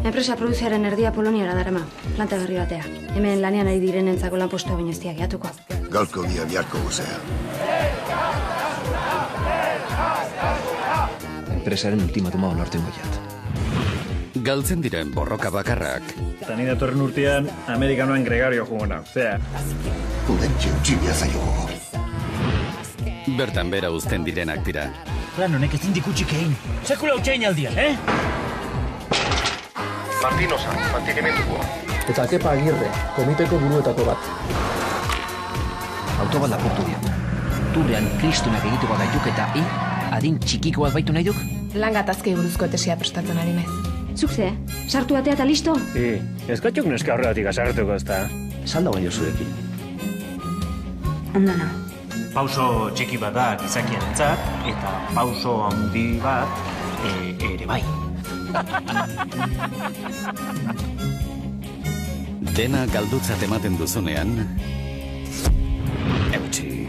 Enpresa produziaren erdia Poloniara darama, planta berri batea. Hemen lanean ari direnentzako lanpostua baino ez diagiatuko. Gaurko dia biharko gozea. Enpresaren ultimatuma onartu ingoiat. Galtzen diren borroka bakarrak. Eta ni datorren urtean amerikanoan Gregario jugona, zea. Udentxe utxibia zaiogo. Bertan bera uzten direnak dira. Plan honek ezin dikutsik egin. Sekula utxain aldian, Martinoza, mantenimendukoa. Eta Kepa Agirre, komiteko buruetako bat. Auto bat lapurtu diat. Turrean kristunak egituko gaituk eta adin txikikoak baitu nahi duk? Lan gatazkei buruzko tesia prestatzen ari naiz. Zuk ze, sartu atea eta listo? Ezkatxuk neska horregatik azartuko ezta. Salda baino zurekin. Ondana. Pauso txiki bat da gizakian entzat, eta pauso handi bat ere bai. Dena galdutzat ematen duzunean, eutxi.